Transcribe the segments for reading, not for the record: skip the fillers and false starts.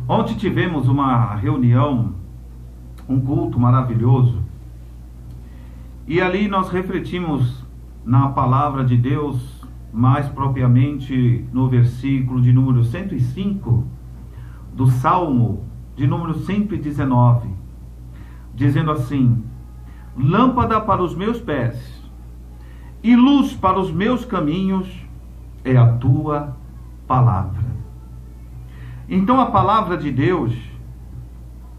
Ontem tivemos uma reunião, um culto maravilhoso, e ali nós refletimos na palavra de Deus, mais propriamente no versículo de número 105 do Salmo de número 119, dizendo assim: lâmpada para os meus pés e luz para os meus caminhos é a tua palavra. Então a palavra de Deus,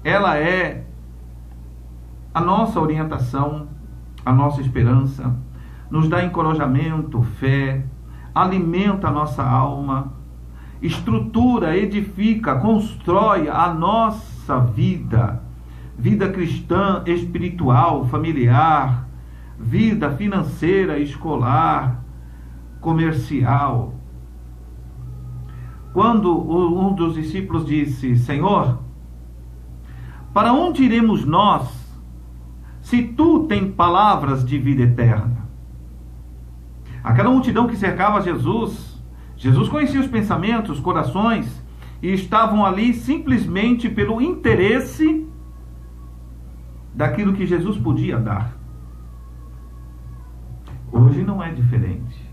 ela é a nossa orientação, a nossa esperança, nos dá encorajamento, fé, alimenta a nossa alma, estrutura, edifica, constrói a nossa vida cristã, espiritual, familiar, vida financeira, escolar, comercial. Quando um dos discípulos disse: Senhor, para onde iremos nós, se tu tens palavras de vida eterna? Aquela multidão que cercava Jesus conhecia os pensamentos, os corações, e estavam ali simplesmente pelo interesse daquilo que Jesus podia dar. Hoje não é diferente.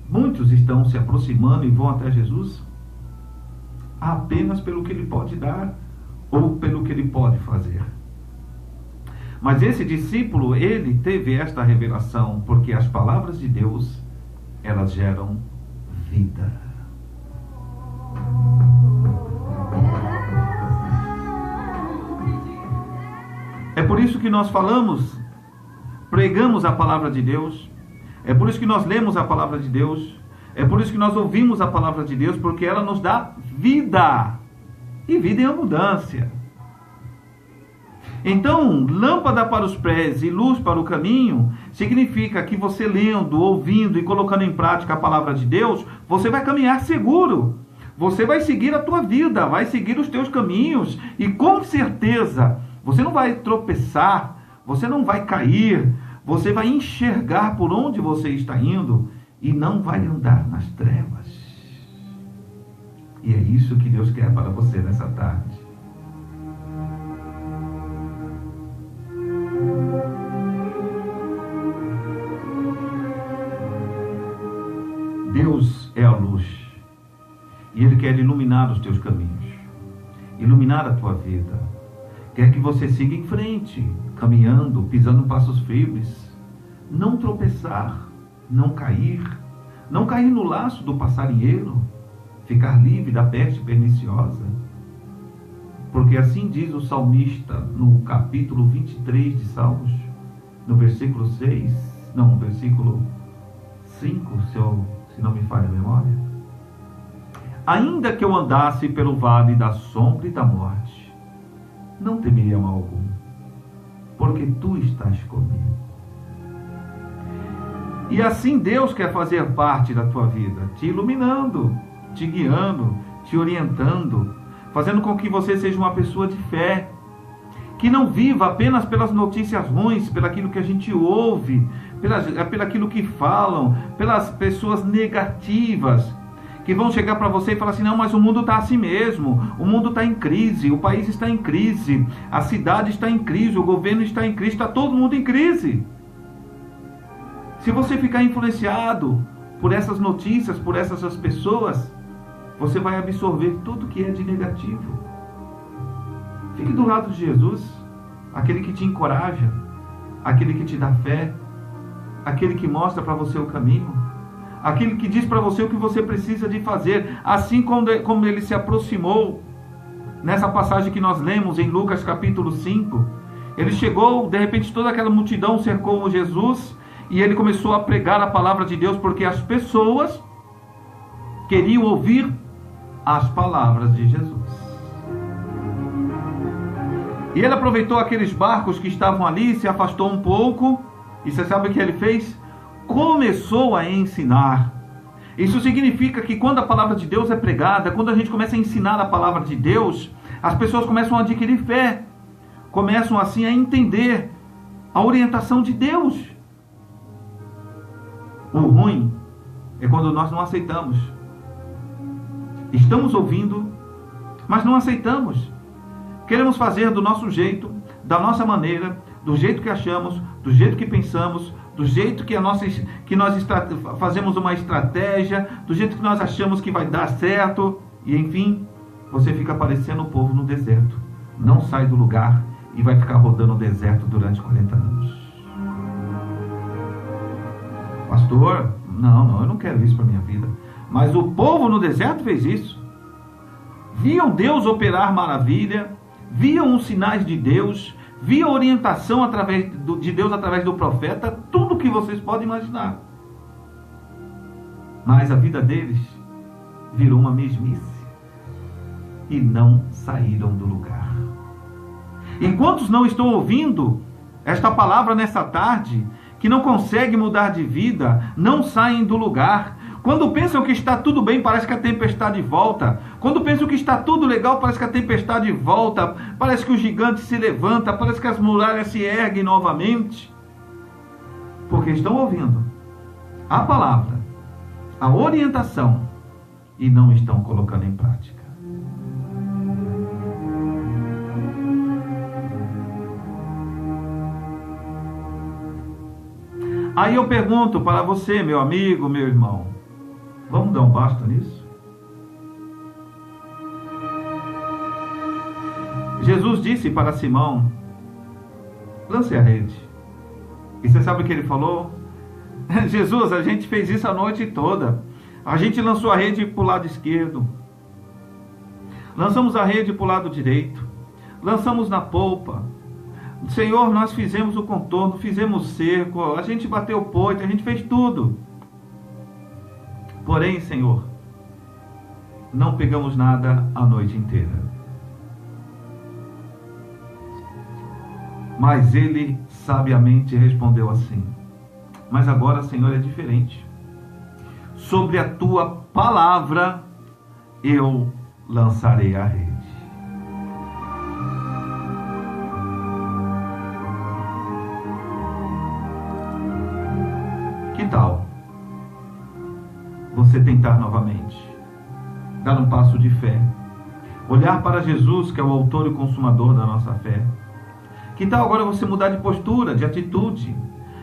Muitos estão se aproximando e vão até Jesus apenas pelo que ele pode dar ou pelo que ele pode fazer. Mas esse discípulo, ele teve esta revelação, porque as palavras de Deus, elas geram vida. É por isso que nós falamos, pregamos a palavra de Deus, é por isso que nós lemos a palavra de Deus, é por isso que nós ouvimos a palavra de Deus, porque ela nos dá vida, e vida em abundância. Então, lâmpada para os pés e luz para o caminho, significa que você lendo, ouvindo e colocando em prática a palavra de Deus, você vai caminhar seguro. Você vai seguir a tua vida, vai seguir os teus caminhos, e com certeza, você não vai tropeçar, você não vai cair, você vai enxergar por onde você está indo, e não vai andar nas trevas. E é isso que Deus quer para você nessa tarde. Deus é a luz, e Ele quer iluminar os teus caminhos, iluminar a tua vida. Quer que você siga em frente, caminhando, pisando passos firmes, não tropeçar, não cair no laço do passarinheiro, ficar livre da peste perniciosa. Porque assim diz o salmista no capítulo 23 de Salmos, no versículo 5, se não me falha a memória. Ainda que eu andasse pelo vale da sombra e da morte, não temeria mal algum, porque tu estás comigo. E assim Deus quer fazer parte da tua vida, te iluminando, te guiando, te orientando, fazendo com que você seja uma pessoa de fé, que não viva apenas pelas notícias ruins, pelaquilo que a gente ouve, pelaquilo que falam, pelas pessoas negativas, que vão chegar para você e falar assim: não, mas o mundo está assim mesmo, o mundo está em crise, o país está em crise, a cidade está em crise, o governo está em crise, está todo mundo em crise. Se você ficar influenciado por essas notícias, por essas pessoas, você vai absorver tudo que é de negativo. Fique do lado de Jesus, aquele que te encoraja, aquele que te dá fé, aquele que mostra para você o caminho, aquele que diz para você o que você precisa de fazer, assim como ele se aproximou nessa passagem que nós lemos em Lucas capítulo 5. Ele chegou, de repente toda aquela multidão cercou Jesus, e ele começou a pregar a palavra de Deus, porque as pessoas queriam ouvir as palavras de Jesus. E ele aproveitou aqueles barcos que estavam ali, se afastou um pouco, e você sabe o que ele fez? Começou a ensinar. Isso significa que quando a palavra de Deus é pregada, quando a gente começa a ensinar a palavra de Deus, as pessoas começam a adquirir fé, começam assim a entender a orientação de Deus. O ruim é quando nós não aceitamos. Estamos ouvindo, mas não aceitamos. Queremos fazer do nosso jeito, da nossa maneira, do jeito que achamos, do jeito que pensamos, do jeito que nós fazemos uma estratégia, do jeito que nós achamos que vai dar certo, e enfim, você fica parecendo o povo no deserto. Não sai do lugar e vai ficar rodando o deserto durante 40 anos. Pastor, não, eu não quero isso para minha vida. Mas o povo no deserto fez isso. Viam Deus operar maravilha, viam os sinais de Deus, viam a orientação de Deus através do profeta, tudo que vocês podem imaginar. Mas a vida deles virou uma mesmice e não saíram do lugar. E quantos não estão ouvindo esta palavra nessa tarde, que não conseguem mudar de vida, não saem do lugar? Quando pensam que está tudo bem, parece que a tempestade volta. Quando pensam que está tudo legal, parece que a tempestade volta. Parece que o gigante se levanta, parece que as muralhas se erguem novamente. Porque estão ouvindo a palavra, a orientação, e não estão colocando em prática. Aí eu pergunto para você, meu amigo, meu irmão, vamos dar um basta nisso? Jesus disse para Simão, lance a rede. E você sabe o que ele falou? Jesus, a gente fez isso a noite toda. A gente lançou a rede para o lado esquerdo. Lançamos a rede para o lado direito. Lançamos na polpa. Senhor, nós fizemos o contorno, fizemos cerco, a gente bateu poito, a gente fez tudo. Porém, Senhor, não pegamos nada a noite inteira. Mas ele sabiamente respondeu assim: mas agora, Senhor, é diferente. Sobre a tua palavra eu lançarei a rede. Que tal você tentar novamente, dar um passo de fé, olhar para Jesus, que é o autor e consumador da nossa fé? Que tal agora você mudar de postura, de atitude?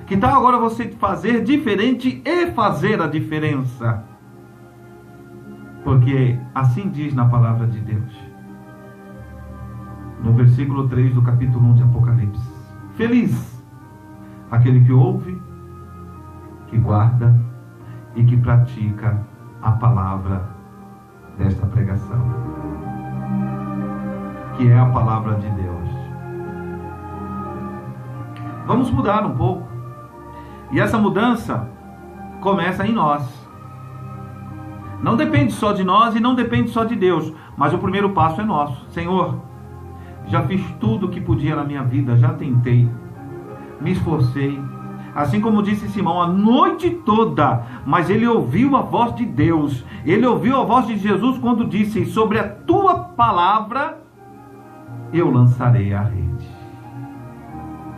Que tal agora você fazer diferente e fazer a diferença? Porque assim diz na palavra de Deus, no versículo 3 do capítulo 1 de Apocalipse: feliz aquele que ouve, que guarda e que pratica a palavra desta pregação, que é a palavra de Deus. Vamos mudar um pouco. E essa mudança começa em nós. Não depende só de nós e não depende só de Deus, mas o primeiro passo é nosso. Senhor, já fiz tudo o que podia na minha vida, já tentei, me esforcei, assim como disse Simão, a noite toda, mas ele ouviu a voz de Deus, ele ouviu a voz de Jesus quando disse: sobre a tua palavra eu lançarei a rede.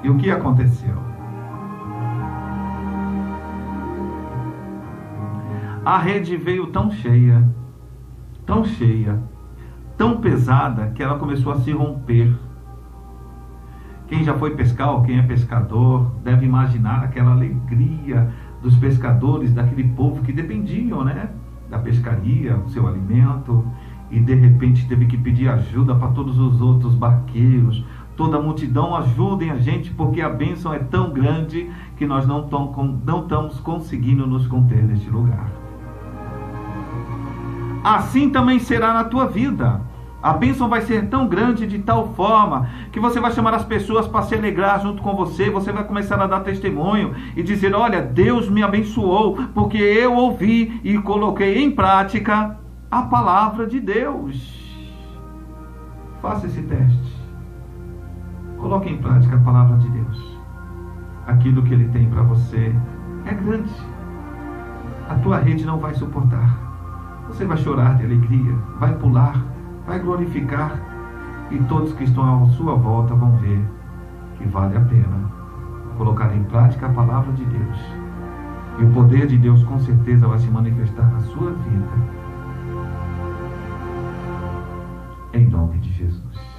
E o que aconteceu? A rede veio tão cheia, tão pesada, que ela começou a se romper. Quem já foi pescar, ou quem é pescador, deve imaginar aquela alegria dos pescadores, daquele povo que dependiam, da pescaria, do seu alimento, e de repente teve que pedir ajuda para todos os outros barqueiros. Toda a multidão, ajudem a gente, porque a bênção é tão grande que nós não estamos conseguindo nos conter neste lugar. Assim também será na tua vida. A bênção vai ser tão grande, de tal forma que você vai chamar as pessoas para se alegrar junto com você. Você vai começar a dar testemunho e dizer: olha, Deus me abençoou porque eu ouvi e coloquei em prática a palavra de Deus. Faça esse teste. Coloque em prática a palavra de Deus. Aquilo que Ele tem para você é grande. A tua rede não vai suportar. Você vai chorar de alegria, vai pular, vai glorificar, e todos que estão à sua volta vão ver que vale a pena colocar em prática a palavra de Deus. E o poder de Deus com certeza vai se manifestar na sua vida. em nome de Jesus.